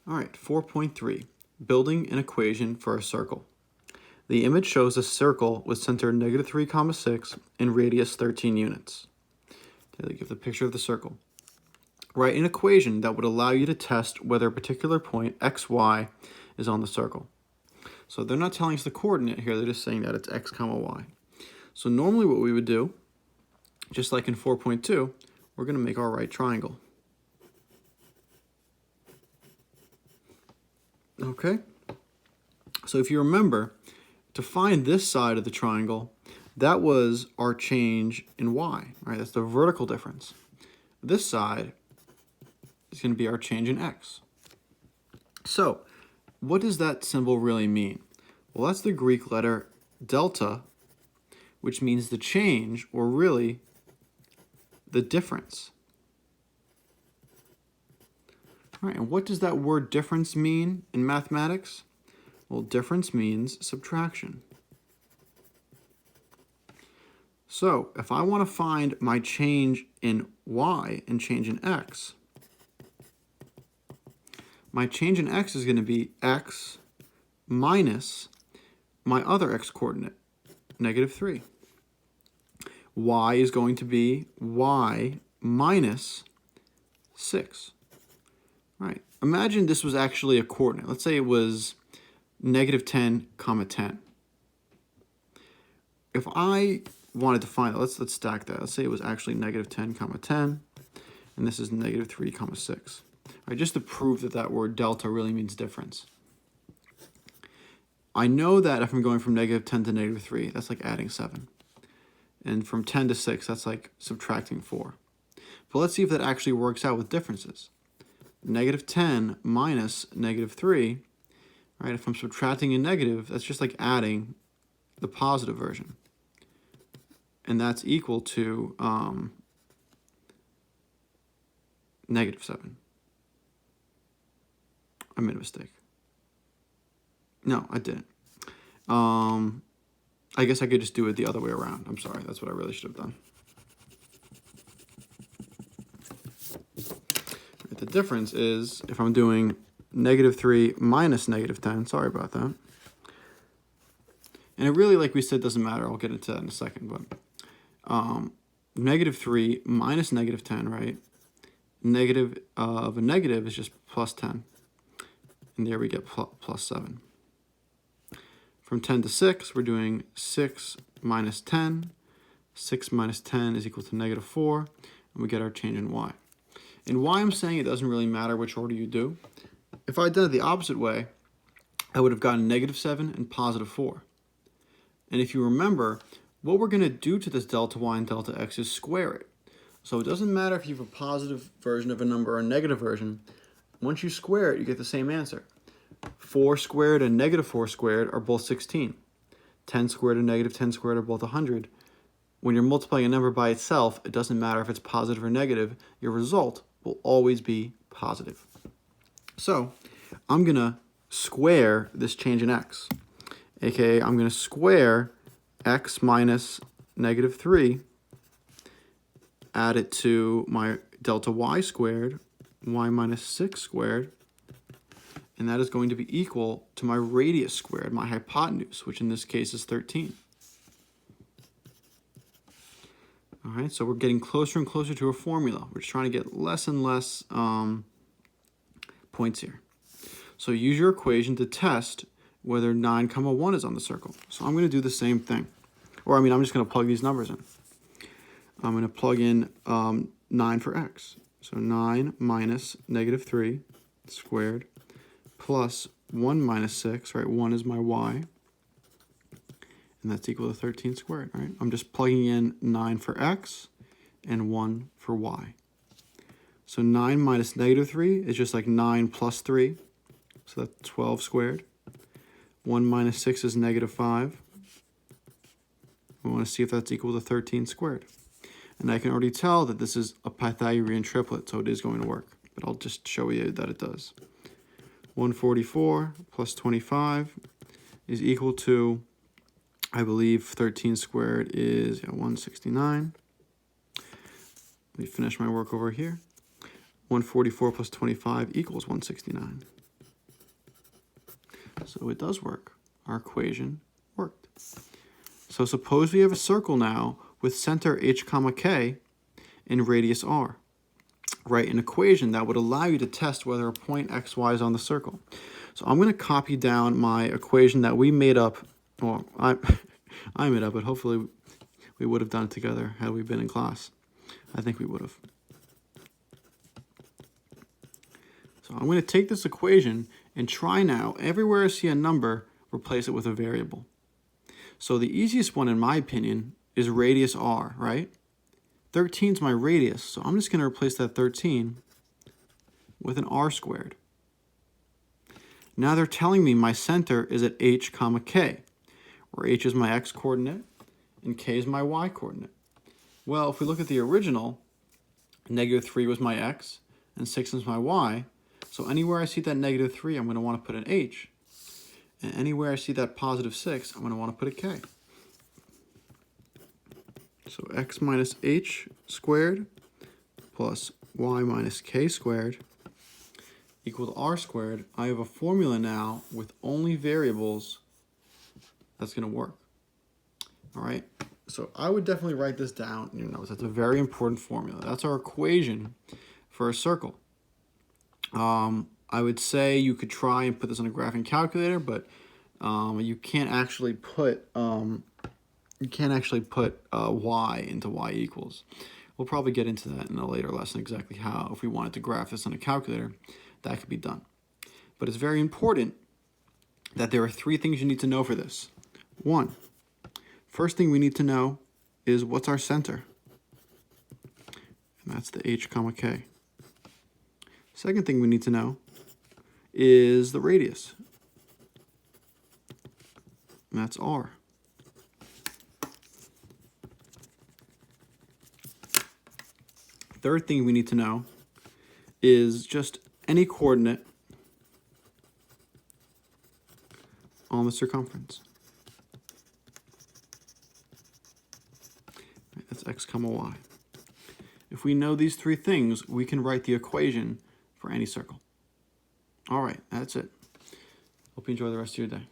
All right, 4.3, building an equation for a circle. The image shows a circle with center -3, 6 and radius 13 units. Okay, they give the picture of the circle. Write an equation that would allow you to test whether a particular point xy is on the circle. So they're not telling us the coordinate here, they're just saying that it's x, y. So normally what we would do, just like in 4.2, we're going to make our right triangle. Okay? So if you remember, to find this side of the triangle, that was our change in y, right? That's the vertical difference. This side is going to be our change in x. So, what does that symbol really mean? Well, that's the Greek letter delta, which means the change, or really the difference. All right, and what does that word difference mean in mathematics? Well, difference means subtraction. So, if I want to find my change in y and change in x, my change in x is going to be x minus my other x coordinate, -3. Y is going to be y minus 6. All right, imagine this was actually a coordinate. Let's say it was -10, 10. If I wanted to find it, let's stack that. Let's say it was actually -10, 10, and this is -3, 6. All right, just to prove that that word delta really means difference. I know that if I'm going from -10 to -3, that's like adding 7. And from 10 to 6, that's like subtracting 4. But let's see if that actually works out with differences. -10 minus -3, right? If I'm subtracting a negative, that's just like adding the positive version. And that's equal to -7. I made a mistake. No, I didn't. I guess I could just do it the other way around. I'm sorry, that's what I really should have done. The difference is if I'm doing -3 minus -10, sorry about that. And it really, like we said, doesn't matter. I'll get into that in a second. But -3 minus -10, right? Negative of a negative is just +10. And there we get +7. From 10 to 6, we're doing 6 minus 10. 6 minus 10 is equal to -4. And we get our change in y. In why I'm saying it doesn't really matter which order you do. If I had done it the opposite way, I would have gotten -7 and +4. And if you remember, what we're going to do to this delta y and delta x is square it. So it doesn't matter if you have a positive version of a number or a negative version. Once you square it, you get the same answer. 4 squared and -4 squared are both 16. 10 squared and -10 squared are both 100. When you're multiplying a number by itself, it doesn't matter if it's positive or negative. Your result will always be positive. So I'm going to square this change in x. AKA, I'm going to square x minus -3, add it to my delta y squared, y minus 6 squared, and that is going to be equal to my radius squared, my hypotenuse, which in this case is 13. All right, so we're getting closer and closer to a formula. We're just trying to get less and less points here. So use your equation to test whether 9, 1 is on the circle. So I'm going to do the same thing. Or I'm just going to plug these numbers in. I'm going to plug in 9 for x. So 9 minus -3 squared plus 1 minus 6, right? 1 is my y. And that's equal to 13 squared, right? I'm just plugging in 9 for x and 1 for y. So 9 minus -3 is just like 9 plus 3. So that's 12 squared. 1 minus 6 is -5. We want to see if that's equal to 13 squared. And I can already tell that this is a Pythagorean triplet, so it is going to work. But I'll just show you that it does. 144 plus 25 is equal to, I believe 13 squared is 169. Let me finish my work over here. 144 plus 25 equals 169. So it does work. Our equation worked. So suppose we have a circle now with center h comma k and radius r. Write an equation that would allow you to test whether a point xy is on the circle. So I'm going to copy down my equation that we made up. Well, I made up, but hopefully we would have done it together had we been in class. I think we would have. So I'm going to take this equation and try now, everywhere I see a number, replace it with a variable. So the easiest one, in my opinion, is radius r, right? 13 is my radius, so I'm just going to replace that 13 with an r squared. Now they're telling me my center is at h comma k, where h is my x coordinate and k is my y coordinate. Well, if we look at the original, -3 was my x and 6 is my y. So anywhere I see that -3, I'm going to want to put an h. And anywhere I see that +6, I'm going to want to put a k. So x minus h squared plus y minus k squared equal to r squared. I have a formula now with only variables that's going to work. All right, so I would definitely write this down. You know, that's a very important formula. That's our equation for a circle. I would say you could try and put this on a graphing calculator, but you can't actually put y into y equals. We'll probably get into that in a later lesson, exactly how, if we wanted to graph this on a calculator, that could be done. But it's very important that there are 3 things you need to know for this. 1, first thing we need to know is what's our center? And that's the h comma k. Second thing we need to know is the radius. And that's r. Third thing we need to know is just any coordinate on the circumference. Right, that's x comma y. If we know these 3 things, we can write the equation for any circle. All right, that's it. Hope you enjoy the rest of your day.